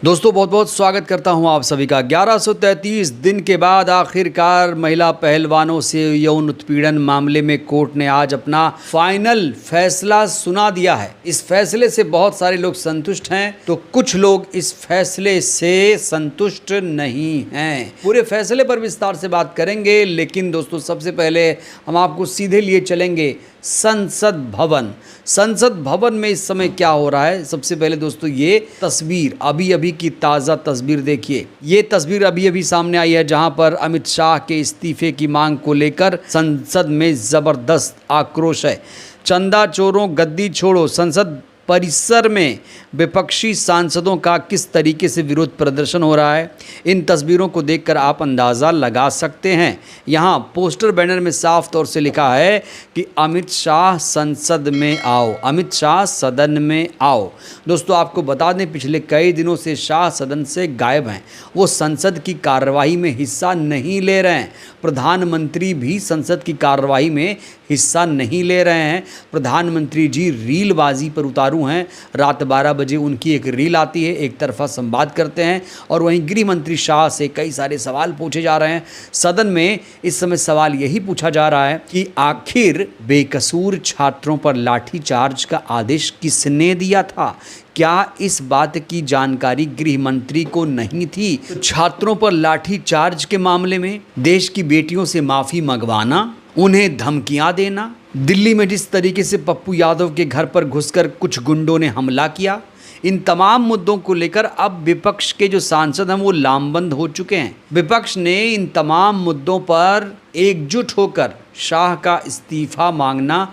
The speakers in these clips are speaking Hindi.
दोस्तों बहुत बहुत स्वागत करता हूं आप सभी का। 1133 दिन के बाद आखिरकार महिला पहलवानों से यौन उत्पीड़न मामले में कोर्ट ने आज अपना फाइनल फैसला सुना दिया है। इस फैसले से बहुत सारे लोग संतुष्ट हैं तो कुछ लोग इस फैसले से संतुष्ट नहीं हैं। पूरे फैसले पर विस्तार से बात करेंगे, लेकिन दोस्तों सबसे पहले हम आपको सीधे लिए चलेंगे संसद भवन। संसद भवन में इस समय क्या हो रहा है, सबसे पहले दोस्तों ये तस्वीर अभी अभी की ताज़ा तस्वीर देखिए। ये तस्वीर अभी अभी सामने आई है जहां पर अमित शाह के इस्तीफे की मांग को लेकर संसद में ज़बरदस्त आक्रोश है। चंदा चोरों गद्दी छोड़ो, संसद परिसर में विपक्षी सांसदों का किस तरीके से विरोध प्रदर्शन हो रहा है, इन तस्वीरों को देखकर आप अंदाज़ा लगा सकते हैं। यहाँ पोस्टर बैनर में साफ तौर से लिखा है कि अमित शाह संसद में आओ, अमित शाह सदन में आओ। दोस्तों आपको बता दें, पिछले कई दिनों से शाह सदन से गायब हैं। वो संसद की कार्यवाही में हिस्सा नहीं ले रहे हैं। प्रधानमंत्री भी संसद की कार्यवाही में हिस्सा नहीं ले रहे हैं। प्रधानमंत्री जी रीलबाजी पर उतारू हैं। रात 12 बजे उनकी एक रील आती है, एक तरफा संवाद करते हैं और वहीं गृह मंत्री शाह से कई सारे सवाल पूछे जा रहे हैं। सदन में इस समय सवाल यही पूछा जा रहा है कि आखिर बेकसूर छात्रों पर लाठीचार्ज का आदेश किसने दिया था। क्या इस बात की जानकारी गृह मंत्री को नहीं थी? तो छात्रों पर लाठीचार्ज के मामले में देश की बेटियों से माफ़ी मंगवाना, उन्हें धमकियां देना, दिल्ली में जिस तरीके से पप्पू यादव के घर पर घुसकर कुछ गुंडों ने हमला किया, इन तमाम मुद्दों को लेकर अब विपक्ष के जो सांसद हैं वो लामबंद हो चुके हैं। विपक्ष ने इन तमाम मुद्दों पर एकजुट होकर शाह का इस्तीफा मांगना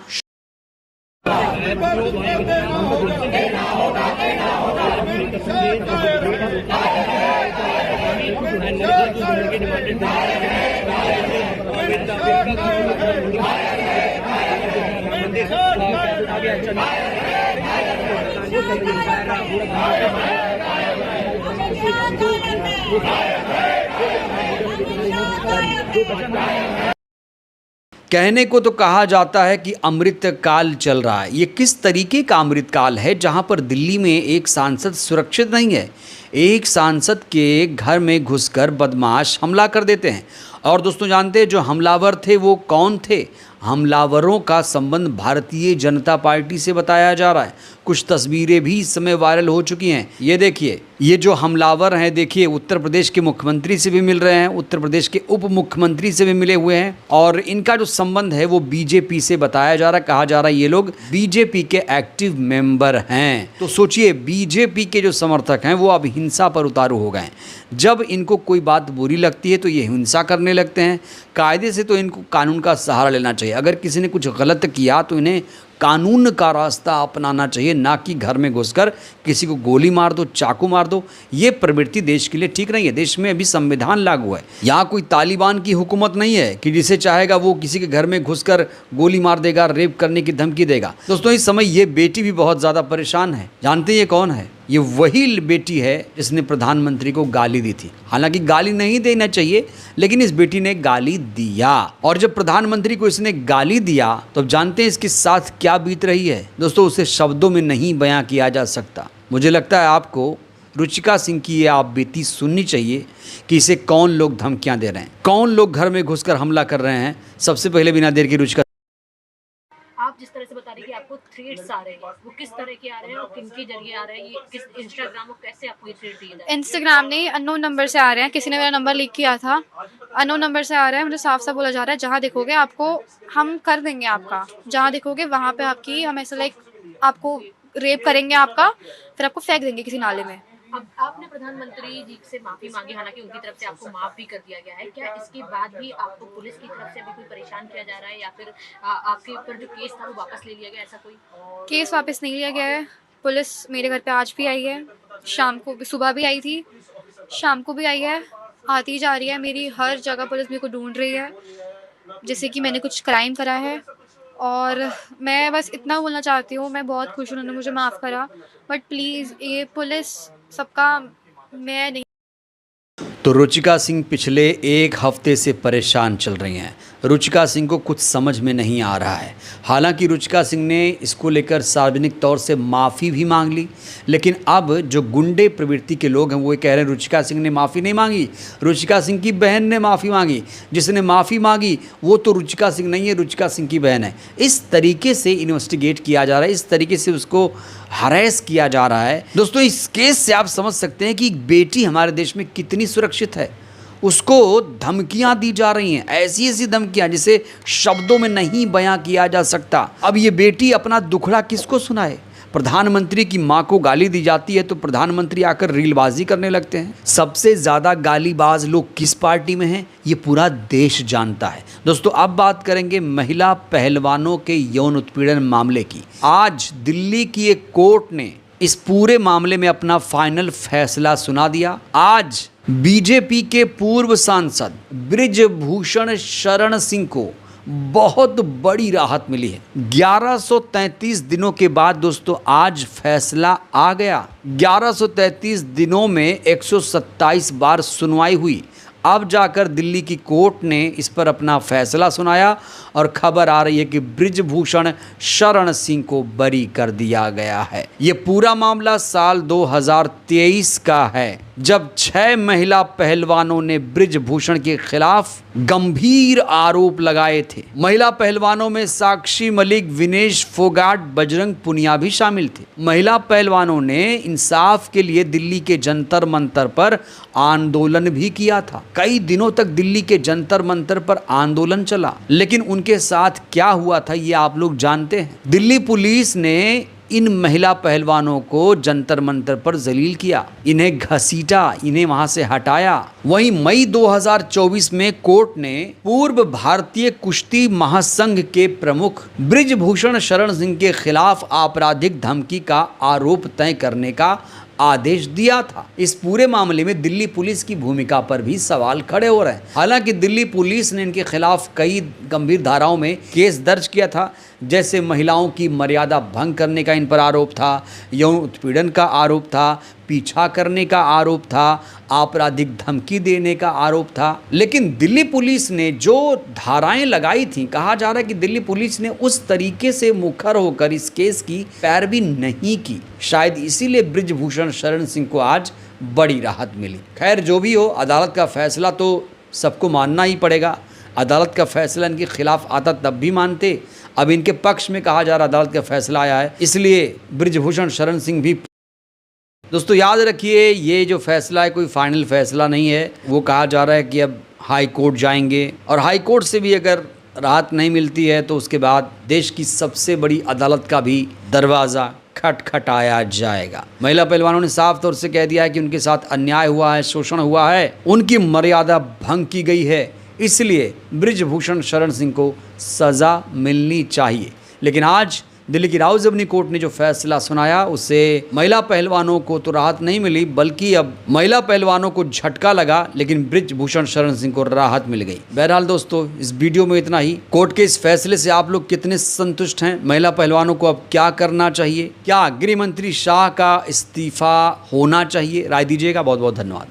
कहने को तो कहा जाता है कि अमृत काल चल रहा है। ये किस तरीके का अमृत काल है जहां पर दिल्ली में एक सांसद सुरक्षित नहीं है। एक सांसद के घर में घुसकर बदमाश हमला कर देते हैं। और दोस्तों जानते हैं जो हमलावर थे वो कौन थे? हमलावरों का संबंध भारतीय जनता पार्टी से बताया जा रहा है। कुछ तस्वीरें भी इस समय वायरल हो चुकी हैं। ये देखिए, ये जो हमलावर हैं, देखिए उत्तर प्रदेश के मुख्यमंत्री से भी मिल रहे हैं, उत्तर प्रदेश के उप मुख्यमंत्री से भी मिले हुए हैं और इनका जो संबंध है वो बीजेपी से बताया जा रहा है। कहा जा रहा है ये लोग बीजेपी के एक्टिव मेंबर हैं। तो सोचिए, बीजेपी के जो समर्थक हैं वो अब हिंसा पर उतारू हो गए हैं। जब इनको कोई बात बुरी लगती है तो ये हिंसा करने लगते हैं। कायदे से तो इनको कानून का सहारा लेना चाहिए। अगर किसी ने कुछ गलत किया तो इन्हें कानून का रास्ता अपनाना चाहिए, ना कि घर में घुसकर किसी को गोली मार दो, चाकू मार दो। ये प्रवृत्ति देश के लिए ठीक नहीं है। देश में अभी संविधान लागू है। यहाँ कोई तालिबान की हुकूमत नहीं है कि जिसे चाहेगा वो किसी के घर में घुसकर गोली मार देगा, रेप करने की धमकी देगा। दोस्तों इस समय ये बेटी भी बहुत ज़्यादा परेशान है। जानते हैं ये कौन है? ये वही बेटी है जिसने प्रधानमंत्री को गाली दी थी। हालांकि गाली नहीं देना चाहिए, लेकिन इस बेटी ने गाली दिया। और जब प्रधानमंत्री को इसने गाली दिया तो अब जानते हैं इसके साथ क्या बीत रही है। दोस्तों उसे शब्दों में नहीं बयां किया जा सकता। मुझे लगता है आपको रुचिका सिंह की ये आप बीती सुननी चाहिए कि इसे कौन लोग धमकियां दे रहे हैं, कौन लोग घर में घुसकर हमला कर रहे हैं। सबसे पहले बिना देर की रुचिका, आप जिस तरह से बता रही हैं कि आपको थ्रेड्स आ रहे हैं, वो किस तरह के आ रहे हैं और किन के जरिए आ रहे हैं? ये किस इंस्टाग्राम को कैसे आपको ये थ्रेड दिए जा रहे हैं? इंस्टाग्राम नहीं, अननोन नंबर से आ रहे हैं। किसी ने मेरा नंबर लीक किया था, अननोन नंबर से आ रहा है। मुझे साफ साफ बोला जा रहा है जहाँ देखोगे आपको हम कर देंगे, आपका जहाँ देखोगे वहाँ पे आपकी हम ऐसा लाइक आपको रेप करेंगे आपका, फिर आपको फेंक देंगे किसी नाले में। अब आपने प्रधानमंत्री जी से माफी मांगी, हालांकि उनकी तरफ से आपको माफ भी कर दिया गया है। क्या इसके बाद भी आपको पुलिस की तरफ से अभी कोई परेशान किया जा रहा है या फिर आपके ऊपर जो केस था वो वापस ले लिया गया, ऐसा कोई? केस वापस नहीं लिया गया है। पुलिस मेरे घर पे आज भी आई है, शाम को भी, सुबह भी आई थी, शाम को भी आई है, आती जा रही है। मेरी हर जगह पुलिस मेरे को ढूंढ रही है जैसे कि मैंने कुछ क्राइम करा है। और मैं बस इतना बोलना चाहती हूँ, मैं बहुत खुश हूँ उन्होंने मुझे माफ़ करा, बट प्लीज़ ये पुलिस सबका मैं नहीं। तो रुचिका सिंह पिछले एक हफ्ते से परेशान चल रही हैं। रुचिका सिंह को कुछ समझ में नहीं आ रहा है। हालांकि रुचिका सिंह ने इसको लेकर सार्वजनिक तौर से माफ़ी भी मांग ली, लेकिन अब जो गुंडे प्रवृत्ति के लोग हैं वो ये कह रहे हैं रुचिका सिंह ने माफ़ी नहीं मांगी, रुचिका सिंह की बहन ने माफ़ी मांगी। जिसने माफ़ी मांगी वो तो रुचिका सिंह नहीं है, रुचिका सिंह की बहन है। इस तरीके से इन्वेस्टिगेट किया जा रहा है, इस तरीके से उसको हरेस किया जा रहा है। दोस्तों, इस केस से आप समझ सकते हैं कि एक बेटी हमारे देश में कितनी सुरक्षित है। उसको धमकियां दी जा रही हैं, ऐसी ऐसी धमकियां जिसे शब्दों में नहीं बयां किया जा सकता। अब ये बेटी अपना दुखड़ा किसको सुनाए? प्रधानमंत्री की मां को गाली दी जाती है तो प्रधानमंत्री आकर रीलबाजी करने लगते हैं। सबसे ज़्यादा गालीबाज लोग किस पार्टी में हैं, ये पूरा देश जानता है। दोस्तों, अब बात करेंगे महिला पहलवानों के यौन उत्पीड़न मामले की। आज दिल्ली की एक कोर्ट ने इस पूरे मामले में अपना फाइनल फैसला सुना दिया। आज बीजेपी के पूर्व सांसद बृजभूषण शरण सिंह को बहुत बड़ी राहत मिली है। 1133 दिनों के बाद दोस्तों आज फैसला आ गया। 1133 दिनों में 127 बार सुनवाई हुई। अब जाकर दिल्ली की कोर्ट ने इस पर अपना फैसला सुनाया और खबर आ रही है कि बृजभूषण शरण सिंह को बरी कर दिया गया है। ये पूरा मामला साल 2023 का है, जब 6 महिला पहलवानों ने बृजभूषण के खिलाफ गंभीर आरोप लगाए थे। महिला पहलवानों में साक्षी मलिक, विनेश फोगाट, बजरंग पुनिया भी शामिल थे। महिला पहलवानों ने इंसाफ के लिए दिल्ली के जंतर मंतर पर आंदोलन भी किया था। कई दिनों तक दिल्ली के जंतर मंतर पर आंदोलन चला, लेकिन उनके साथ क्या हुआ था ये आप लोग जानते हैं। दिल्ली पुलिस ने इन महिला पहलवानों को जंतर मंतर पर जलील किया, इन्हें घसीटा, इन्हें वहां से हटाया। वहीं मई 2024 में कोर्ट ने पूर्व भारतीय कुश्ती महासंघ के प्रमुख बृजभूषण शरण सिंह के खिलाफ आपराधिक धमकी का आरोप तय करने का आदेश दिया था। इस पूरे मामले में दिल्ली पुलिस की भूमिका पर भी सवाल खड़े हो रहे हैं। हालांकि दिल्ली पुलिस ने इनके खिलाफ कई गंभीर धाराओं में केस दर्ज किया था, जैसे महिलाओं की मर्यादा भंग करने का इन पर आरोप था, यौन उत्पीड़न का आरोप था, पीछा करने का आरोप था, आपराधिक धमकी देने का आरोप था। लेकिन दिल्ली पुलिस ने जो धाराएं लगाई थी, कहा जा रहा है कि दिल्ली पुलिस ने उस तरीके से मुखर होकर इस केस की पैरवी नहीं की। शायद इसीलिए बृजभूषण शरण सिंह को आज बड़ी राहत मिली। खैर, जो भी हो, अदालत का फैसला तो सबको मानना ही पड़ेगा। अदालत का फैसला इनके खिलाफ आता तब भी मानते, अब इनके पक्ष में कहा जा रहा अदालत का फैसला आया है, इसलिए बृजभूषण शरण सिंह भी। दोस्तों, याद रखिए, ये जो फैसला है कोई फाइनल फैसला नहीं है। वो कहा जा रहा है कि अब हाई कोर्ट जाएंगे और हाई कोर्ट से भी अगर राहत नहीं मिलती है तो उसके बाद देश की सबसे बड़ी अदालत का भी दरवाज़ा खटखटाया जाएगा। महिला पहलवानों ने साफ तौर से कह दिया है कि उनके साथ अन्याय हुआ है, शोषण हुआ है, उनकी मर्यादा भंग की गई है, इसलिए बृजभूषण शरण सिंह को सज़ा मिलनी चाहिए। लेकिन आज दिल्ली की राउज़-एवेन्यू कोर्ट ने जो फैसला सुनाया उससे महिला पहलवानों को तो राहत नहीं मिली, बल्कि अब महिला पहलवानों को झटका लगा, लेकिन बृजभूषण शरण सिंह को राहत मिल गई। बहरहाल दोस्तों, इस वीडियो में इतना ही। कोर्ट के इस फैसले से आप लोग कितने संतुष्ट हैं? महिला पहलवानों को अब क्या करना चाहिए? क्या गृह मंत्री शाह का इस्तीफा होना चाहिए? राय दीजिएगा। बहुत बहुत धन्यवाद।